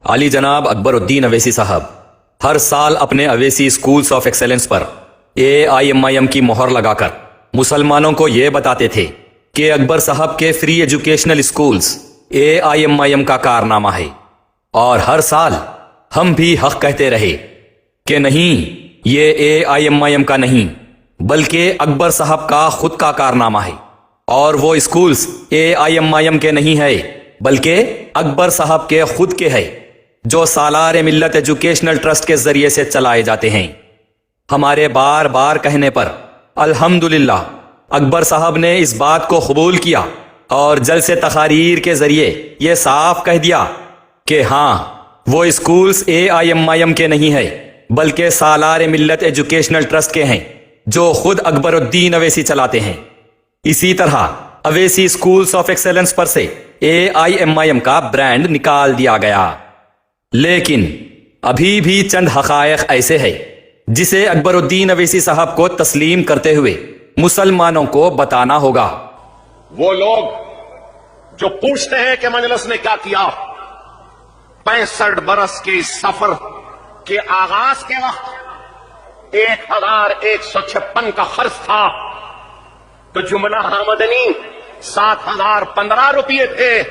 علی جناب اکبر الدین اویسی صاحب ہر سال اپنے Owaisi schools of excellence per AIMIM کی مہر لگا کر مسلمانوں کو یہ بتاتے تھے کہ اکبر صاحب کے فری ایجوکیشنل اسکولز AIMIM کا کارنامہ ہے، اور ہر سال ہم بھی حق کہتے رہے کہ نہیں، یہ AIMIM کا نہیں بلکہ اکبر صاحب کا خود کا کارنامہ ہے، اور وہ اسکولز AIMIM کے نہیں ہے بلکہ اکبر صاحب کے خود کے ہے، جو سالار ملت ایجوکیشنل ٹرسٹ کے ذریعے سے چلائے جاتے ہیں۔ ہمارے بار بار کہنے پر الحمدللہ اکبر صاحب نے اس بات کو قبول کیا اور جلسے تقاریر کے ذریعے یہ صاف کہہ دیا کہ ہاں، وہ اسکولز AIMIM کے نہیں ہے بلکہ سالار ملت ایجوکیشنل ٹرسٹ کے ہیں، جو خود اکبر الدین اویسی چلاتے ہیں۔ اسی طرح اویسی اسکولز آف ایکسیلنس پر سے AIMIM کا برانڈ نکال دیا گیا، لیکن ابھی بھی چند حقائق ایسے ہیں جسے اکبر الدین اویسی صاحب کو تسلیم کرتے ہوئے مسلمانوں کو بتانا ہوگا۔ وہ لوگ جو پوچھتے ہیں کہ مجلس نے کیا کیا، 65 برس کے اس سفر کے آغاز کے وقت 1156 کا خرچ تھا، تو جملہ آمدنی 7015 روپے تھے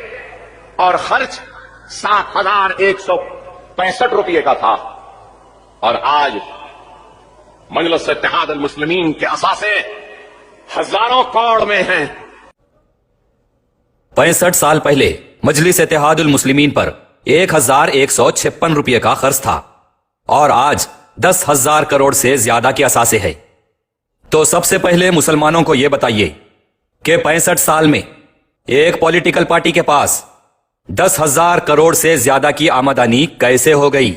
اور خرچ 7165 روپے کا تھا، اور آج مجلس اتحاد المسلمین کے اثاثے ہزاروں کروڑ میں ہیں۔ 65 سال پہلے مجلس اتحاد المسلمین پر 1156 روپے کا خرچ تھا، اور آج 10,000 کروڑ سے زیادہ کے اثاثے ہے۔ تو سب سے پہلے مسلمانوں کو یہ بتائیے کہ 65 سال میں ایک پولیٹیکل پارٹی کے پاس 10,000 کروڑ سے زیادہ کی آمدنی کیسے ہو گئی؟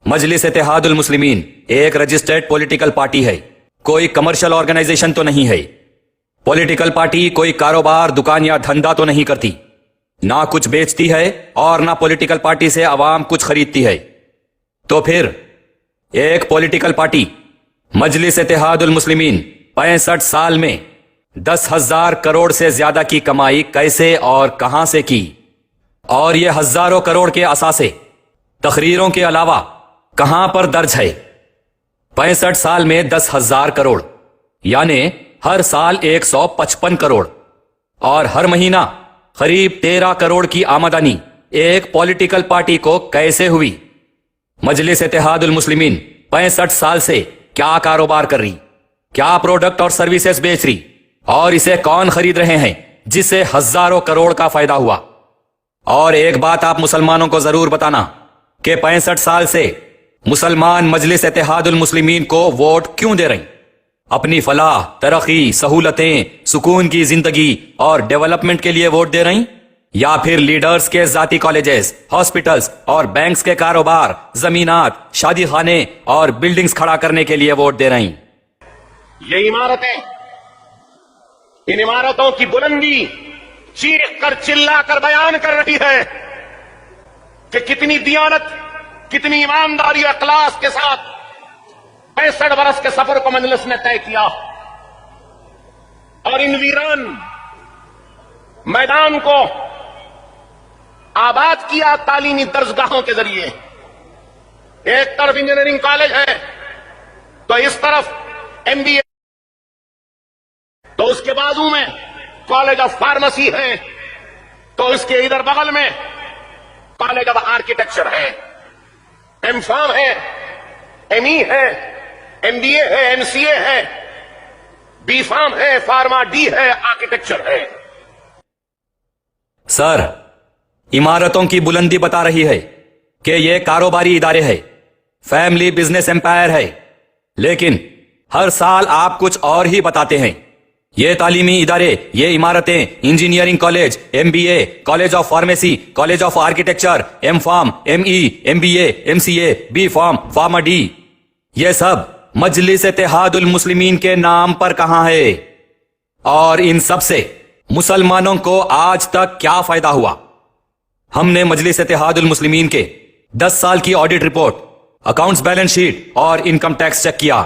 مجلس اتحاد المسلمین ایک رجسٹرڈ پولیٹیکل پارٹی ہے، کوئی کمرشل آرگنائزیشن تو نہیں ہے۔ پولیٹیکل پارٹی کوئی کاروبار، دکان یا دھندا تو نہیں کرتی، نہ کچھ بیچتی ہے اور نہ پولیٹیکل پارٹی سے عوام کچھ خریدتی ہے۔ تو پھر ایک پولیٹیکل پارٹی مجلس اتحاد المسلمین 65 سال میں 10,000 کروڑ سے زیادہ کی کمائی کیسے اور کہاں سے کی؟ اور یہ ہزاروں کروڑ کے اثاثے تقریروں کے علاوہ کہاں پر درج ہے؟ 65 سال میں 10,000 کروڑ یعنی ہر سال 155 کروڑ، اور ہر مہینہ قریب 13 کروڑ کی آمدنی ایک پولیٹیکل پارٹی کو کیسے ہوئی؟ مجلس اتحاد المسلمین 65 سال سے کیا کاروبار کر رہی، کیا پروڈکٹ اور سروسز بیچ رہی، اور اسے کون خرید رہے ہیں جس سے ہزاروں کروڑ کا فائدہ ہوا؟ اور ایک بات آپ مسلمانوں کو ضرور بتانا کہ 65 سال سے مسلمان مجلس اتحاد المسلمین کو ووٹ کیوں دے رہے ہیں؟ اپنی فلاح، ترقی، سہولتیں، سکون کی زندگی اور ڈیولپمنٹ کے لیے ووٹ دے رہے ہیں، یا پھر لیڈرز کے ذاتی کالجز، ہاسپٹلز اور بینکس کے کاروبار، زمینات، شادی خانے اور بلڈنگز کھڑا کرنے کے لیے ووٹ دے رہے ہیں؟ یہ عمارتیں، ان عمارتوں کی بلندی چیخ کر چلا کر بیان کر رہی ہے کہ کتنی دیانت، کتنی ایمانداری اور اخلاص کے ساتھ 65 برس کے سفر کو مجلس نے طے کیا، اور ان ویران میدان کو آباد کیا تعلیمی درسگاہوں کے ذریعے۔ ایک طرف انجینئرنگ کالج ہے تو اس طرف MBA، تو اس کے بازو میں کالج آف فارمیسی ہے، تو اس کے ادھر بغل میں کالج آف آرکیٹیکچر ہے، M.Pharm ہے، ME ہے، MBA ہے، MCA ہے، B.Pharm ہے، فارما D ہے، آرکیٹیکچر ہے۔ سر، عمارتوں کی بلندی بتا رہی ہے کہ یہ کاروباری ادارے ہے، فیملی بزنس امپائر ہے، لیکن ہر سال آپ کچھ اور ہی بتاتے ہیں۔ یہ تعلیمی ادارے، یہ عمارتیں، engineering college, MBA، college of pharmacy, college of architecture, M.Pharm، ME، MBA، MCA، B.Pharm، pharma D، یہ سب مجلس اتحاد المسلمین کے نام پر کہاں ہے؟ اور ان سب سے مسلمانوں کو آج تک کیا فائدہ ہوا؟ ہم نے مجلس اتحاد المسلمین کے 10 سال کی audit report, accounts balance sheet اور انکم ٹیکس چیک کیا،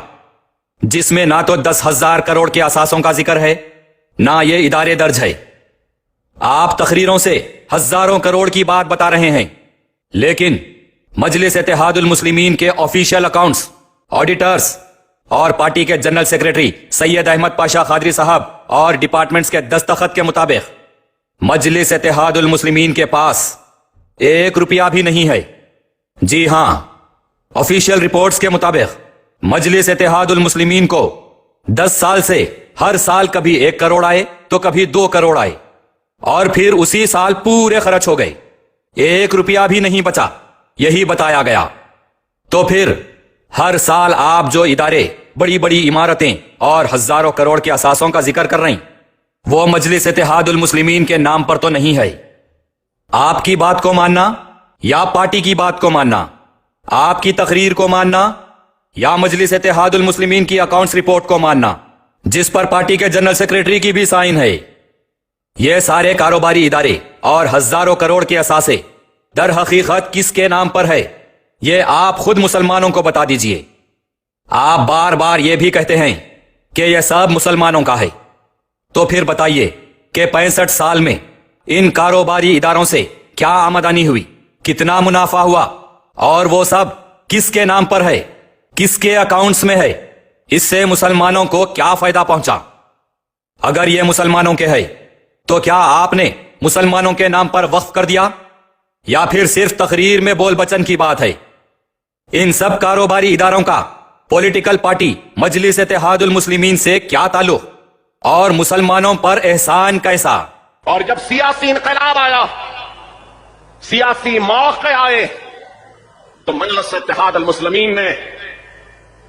جس میں نہ تو 10,000 کروڑ کے اثاثوں کا ذکر ہے، نہ یہ ادارے درج ہے۔ آپ تقریروں سے ہزاروں کروڑ کی بات بتا رہے ہیں، लेकिन मजलिस इत्तेहाद उल मुस्लिमीन के ऑफिशियल अकाउंट्स, ऑडिटर्स और पार्टी के जनरल सेक्रेटरी सैयद अहमद पाशा खादरी साहब और डिपार्टमेंट्स के दस्तखत के मुताबिक मजलिस इत्तेहाद उल मुस्लिमीन के पास 1 रुपया भी नहीं है। जी हां, ऑफिशियल रिपोर्ट्स के मुताबिक मजलिस इत्तेहाद उल मुस्लिमीन को 10 साल से हर साल कभी 1 करोड़ आए तो कभी 2 करोड़ आए और फिर उसी साल पूरे खर्च हो गए, 1 रुपया भी नहीं बचा, यही बताया गया। तो फिर हर साल आप जो इदारे, बड़ी बड़ी इमारतें और हजारों करोड़ के असासों का जिक्र कर रहे हैं, वो मजलिस इत्तेहाद उल मुस्लिमीन के नाम पर तो नहीं है। आपकी बात को मानना या पार्टी की बात को मानना, आपकी तकरीर को मानना या मजलिस इत्तेहाद उल मुस्लिमीन की अकाउंट्स रिपोर्ट को मानना, जिस पर पार्टी के जनरल सेक्रेटरी की भी साइन है, ये सारे कारोबारी इदारे और हजारों करोड़ के असासे दर हकीकत किसके नाम पर है, ये आप खुद मुसलमानों को बता दीजिए। आप बार बार ये भी कहते हैं कि यह सब मुसलमानों का है, तो फिर बताइए कि 65 साल में इन कारोबारी इदारों से क्या आमदनी हुई, कितना मुनाफा हुआ और वो सब किसके नाम पर है, किसके अकाउंट्स में है, इससे मुसलमानों को क्या फायदा पहुंचा। अगर ये मुसलमानों के है तो क्या आपने मुसलमानों के नाम पर वक्फ कर दिया या फिर सिर्फ तकरीर में बोल बचन की बात है। इन सब कारोबारी इदारों का पॉलिटिकल पार्टी मजलिस इत्तेहाद उल मुस्लिमीन से क्या ताल्लुक और मुसलमानों पर एहसान कैसा। और जब सियासी इनकलाब आया, सियासी मौके आए, तो मजलिस इत्तेहाद उल मुस्लिमीन ने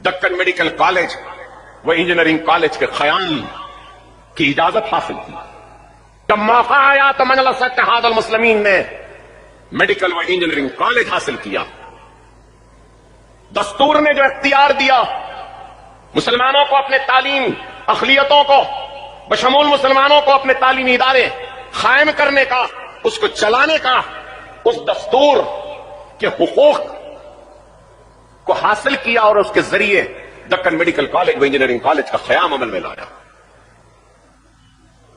दक्कन मेडिकल कॉलेज व इंजीनियरिंग कॉलेज के क़याम की इजाजत हासिल की। जब मौका आया तो मजलिस इत्तेहाद उल मुस्लिमीन ने मेडिकल व इंजीनियरिंग कॉलेज हासिल किया। दस्तूर ने जो इख्तियार दिया मुसलमानों को अपने तालीम अखलियतों को बशमूल मुसलमानों को अपने तालीमी इदारे कायम करने का, उसको चलाने का, उस दस्तूर के हुकूक को हासिल किया और उसके जरिए दक्कन मेडिकल कॉलेज व इंजीनियरिंग कॉलेज का क़याम अमल में लाया।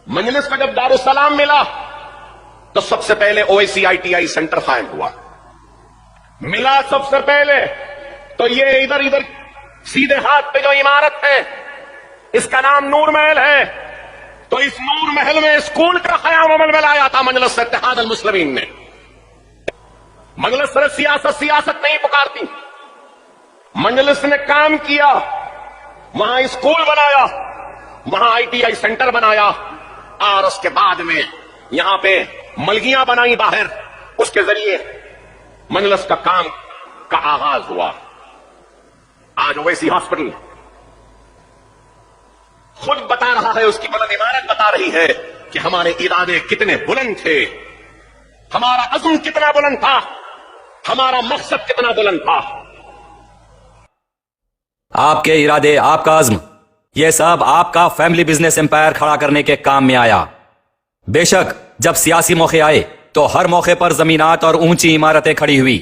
मजलिस को जब दारुस्सलाम मिला तो सबसे पहले ओवैसी ITI सेंटर कायम हुआ। मिला सबसे पहले तो ये इधर इधर सीधे हाथ पे जो इमारत है, इसका नाम नूर महल है, तो इस नूर महल में स्कूल का क़याम अमल में लाया था मजलिस इत्तेहाद उल मुस्लिमीन ने। मजलिस सिर्फ सियासत नहीं पुकारती, मजलिस ने काम किया, वहां स्कूल बनाया, वहां ITI सेंटर बनाया और उसके बाद में यहां पे मलगियां बनाई बाहर, उसके जरिए मजलिस का काम का आगाज हुआ। आज ओवैसी हॉस्पिटल खुद बता रहा है, उसकी बुलंद इमारत बता रही है कि हमारे इरादे कितने बुलंद थे, हमारा अज़्म कितना बुलंद था, हमारा मकसद कितना बुलंद था। आपके इरादे, आपका अज़्म, यह सब आपका फैमिली बिजनेस एम्पायर खड़ा करने के काम में आया। बेशक जब सियासी मौके आए तो हर मौके पर जमीनात और ऊंची इमारतें खड़ी हुई।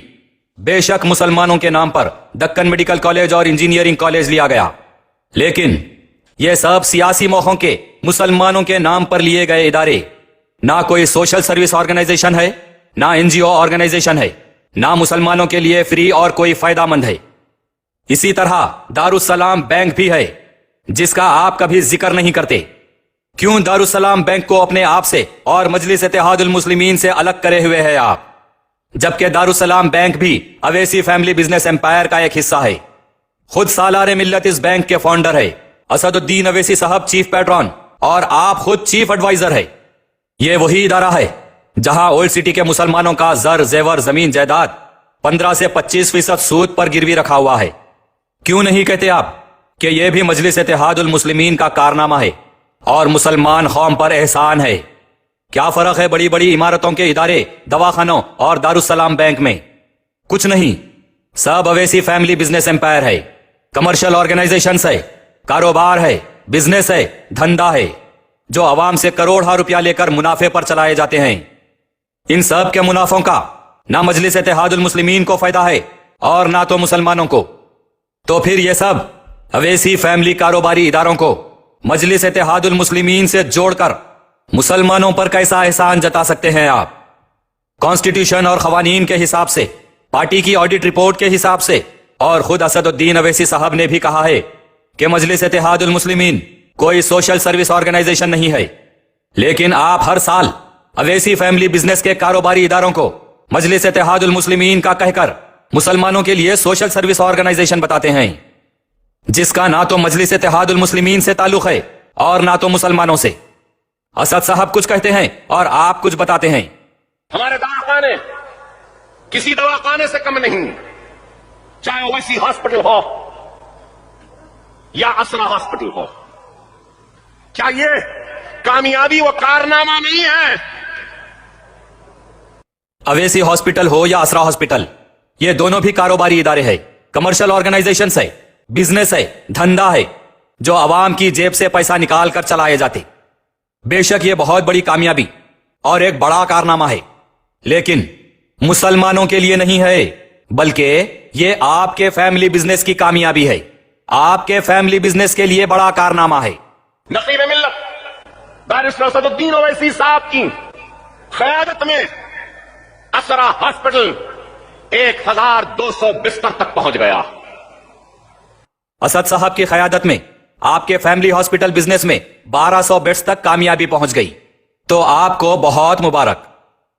बेशक मुसलमानों के नाम पर दक्कन मेडिकल कॉलेज और इंजीनियरिंग कॉलेज लिया गया, लेकिन यह सब सियासी मौकों के मुसलमानों के नाम पर लिए गए इदारे ना कोई सोशल सर्विस ऑर्गेनाइजेशन है, ना NGO ऑर्गेनाइजेशन है, ना मुसलमानों के लिए फ्री और कोई फायदामंद है। इसी तरह दारुस्सलाम बैंक भी है, जिसका आप कभी जिक्र नहीं करते। क्यों दारुस्सलाम बैंक को अपने आप से और मजलिस इत्तेहाद उल मुस्लिमीन से अलग करे हुए हैं आप, जबकि दारुस्सलाम बैंक भी अवैसी फैमिली बिजनेस एम्पायर का एक हिस्सा है। खुद सालारे मिल्लत इस बैंक के फाउंडर है, असदुद्दीन अवैसी साहब चीफ पैट्रॉन, और आप खुद चीफ एडवाइजर है। यह वही इदारा है जहां ओल्ड सिटी के मुसलमानों का जर जेवर जमीन जायदाद 15 से 25% सूद पर गिरवी रखा हुआ है। क्यों नहीं कहते आप कि यह भी मजलिस इत्तेहाद उल मुस्लिमीन का कारनामा है और मुसलमान कौम पर एहसान है। क्या फर्क है बड़ी बड़ी इमारतों के इदारे, दवाखानों और दारुस्सलाम बैंक में? कुछ नहीं, सब अवैसी फैमिली बिजनेस एम्पायर है, कमर्शियल ऑर्गेनाइजेशन है, कारोबार है, बिजनेस है, धंधा है, जो अवाम से करोड़ों रुपया लेकर मुनाफे पर चलाए जाते हैं। इन सब के मुनाफों का ना मजलिस इत्तेहाद उल मुस्लिमीन को फायदा है और ना तो मुसलमानों को। तो फिर ये सब अवैसी फैमिली कारोबारी इदारों को मजलिस इत्तेहाद उल मुस्लिमीन से जोड़कर मुसलमानों पर कैसा एहसान जता सकते हैं आप? कॉन्स्टिट्यूशन और खवानीन के हिसाब से, पार्टी की ऑडिट रिपोर्ट के हिसाब से, और खुद असदुद्दीन अवैसी साहब ने भी कहा है कि मजलिस इत्तेहादुल मुस्लिमीन कोई सोशल सर्विस ऑर्गेनाइजेशन नहीं है। लेकिन आप हर साल अवैसी फैमिली बिजनेस के कारोबारी इदारों को मजलिस इत्तेहादुल मुस्लिमीन का कहकर मुसलमानों के लिए सोशल सर्विस ऑर्गेनाइजेशन बताते हैं, जिसका ना तो मजलिस इत्तेहादुल मुस्लिमीन से ताल्लुक है और ना तो मुसलमानों से। असद साहब कुछ कहते हैं और आप कुछ बताते हैं। हमारे दवाखाने किसी दवाखाने से कम नहीं, चाहे ओवैसी हॉस्पिटल हो या असरा हॉस्पिटल हो। क्या ये कामयाबी व कारनामा नहीं है? अवैसी हॉस्पिटल हो या असरा हॉस्पिटल, ये दोनों भी कारोबारी इदारे हैं, कमर्शियल ऑर्गेनाइजेशन है, बिजनेस है, धंधा है, जो आवाम की जेब से पैसा निकाल कर चलाए जाते। बेशक ये बहुत बड़ी कामयाबी और एक बड़ा कारनामा है, लेकिन मुसलमानों के लिए नहीं है, बल्कि ये आपके फैमिली बिजनेस की कामयाबी है। आपके फैमिली बिजनेस के लिए बड़ा कारनामा है। नकीब मिल्लत बैरिस्टर असदुद्दीन ओवैसी साहब की क़यादत में असरा हॉस्पिटल 1200 बिस्तर तक पहुंच गया। असद साहब की क़यादत में आपके फैमिली हॉस्पिटल बिजनेस में 1200 बेड्स तक कामयाबी पहुंच गई। तो आपको बहुत मुबारक,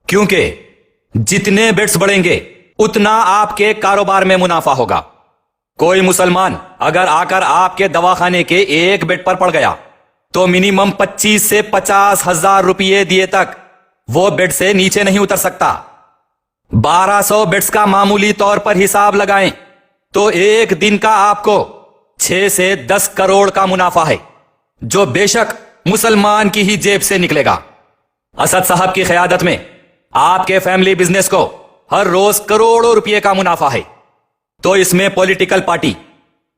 क्योंकि जितने बेड्स बढ़ेंगे उतना आपके कारोबार में मुनाफा होगा। कोई मुसलमान अगर आकर आपके दवाखाने के एक बेड पर पड़ गया तो मिनिमम 25 से 50 हजार रुपये दिए तक वो बेड से नीचे नहीं उतर सकता। 1200 बेड्स का मामूली तौर पर हिसाब लगाएं तो एक दिन का आपको 6 से 10 करोड़ का मुनाफा है, जो बेशक मुसलमान की ही जेब से निकलेगा। असद साहब की क़यादत में आपके फैमिली बिजनेस को हर रोज करोड़ों रुपए का मुनाफा है। तो इसमें पॉलिटिकल पार्टी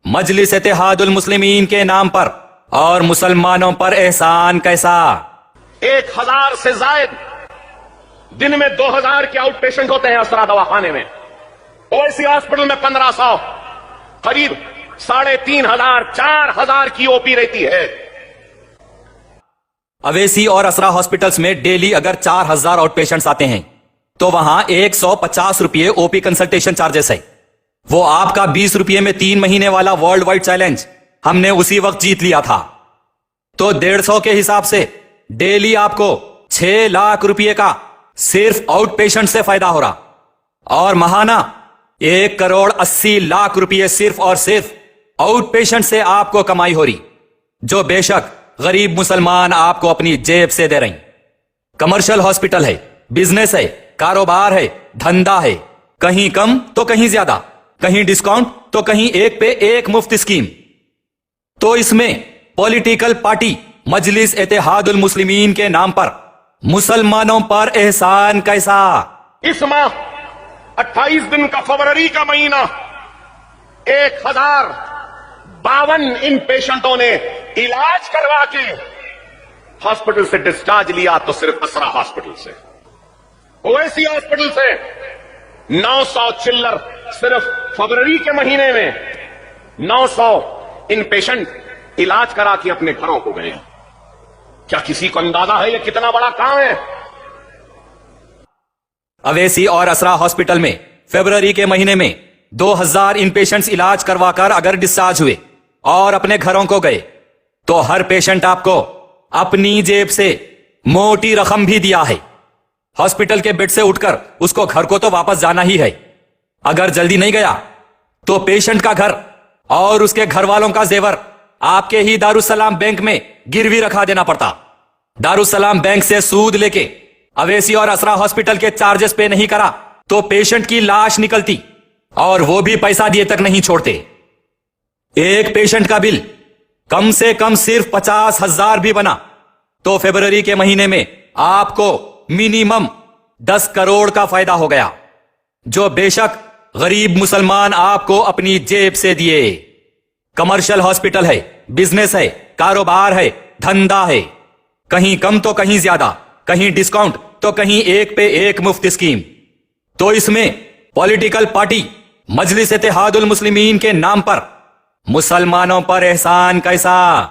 मजलिस इत्तेहादुल मुस्लिमीन के नाम पर और मुसलमानों पर एहसान कैसा? 1000 से जायद दिन में 2000 के आउट पेशेंट होते हैं असरा दवाखाने में। ओवैसी हॉस्पिटल में 1500, करीब 3500 4000 की ओपी रहती है। अवैसी और असरा हॉस्पिटल्स में डेली अगर 4000 आउट पेशेंट्स आते हैं तो वहां 150 रुपये ओपी कंसल्टेशन चार्जेस है। वो आपका 20 रुपये में 3 महीने वाला वर्ल्ड वाइड चैलेंज हमने उसी वक्त जीत लिया था। तो 150 के हिसाब से डेली आपको 6 लाख रुपये का सिर्फ आउट पेशेंट से फायदा हो रहा, और महाना 1 करोड़ 80 लाख रुपये सिर्फ और सिर्फ आउट पेशेंट से आपको कमाई हो रही, जो बेशक गरीब मुसलमान आपको अपनी जेब से दे रही। कमर्शियल हॉस्पिटल है, बिजनेस है, कारोबार है, धंधा है, कहीं कम तो कहीं ज्यादा, कहीं डिस्काउंट तो कहीं एक पे एक मुफ्त स्कीम। तो इसमें पॉलिटिकल पार्टी मजलिस इत्तेहादुल मुस्लिमीन के नाम पर मुसलमानों पर एहसान कैसा? इस माह 28 दिन का फरवरी का महीना 1052 इन पेशेंटों ने इलाज करवा के हॉस्पिटल से डिस्चार्ज लिया, तो सिर्फ असरा हॉस्पिटल से। ओवैसी हॉस्पिटल से 900 चिल्लर सिर्फ फरवरी के महीने में 900 इन पेशेंट इलाज करा के अपने घरों को गए। क्या किसी को अंदाजा है ये कितना बड़ा काम है? अवैसी और असरा हॉस्पिटल में फरवरी के महीने में 2000 इन पेशेंट्स इलाज करवाकर अगर डिस्चार्ज हुए और अपने घरों को गए, तो हर पेशेंट आपको अपनी जेब से मोटी रकम भी दिया है। हॉस्पिटल के बेड से उठकर उसको घर को तो वापस जाना ही है। अगर जल्दी नहीं गया तो पेशेंट का घर और उसके घर वालों का जेवर आपके ही दारुसलाम बैंक में गिरवी रखा देना पड़ता। दारुसलाम बैंक से सूद लेके अवैसी और असरा हॉस्पिटल के चार्जेस पे नहीं करा तो पेशेंट की लाश निकलती, और वो भी पैसा दिए तक नहीं छोड़ते। एक पेशेंट का बिल कम से कम सिर्फ 50,000 भी बना तो फरवरी के महीने में आपको मिनिमम 10 करोड़ का फायदा हो गया, जो बेशक गरीब मुसलमान आपको अपनी जेब से दिए। कमर्शियल हॉस्पिटल है, बिजनेस है, कारोबार है, धंधा है, कहीं कम तो कहीं ज्यादा, कहीं डिस्काउंट तो कहीं एक पे एक मुफ्त स्कीम। तो इसमें पॉलिटिकल पार्टी मजलिस इत्तेहादुल मुस्लिमीन के नाम पर मुसलमानों पर एहसान कैसा?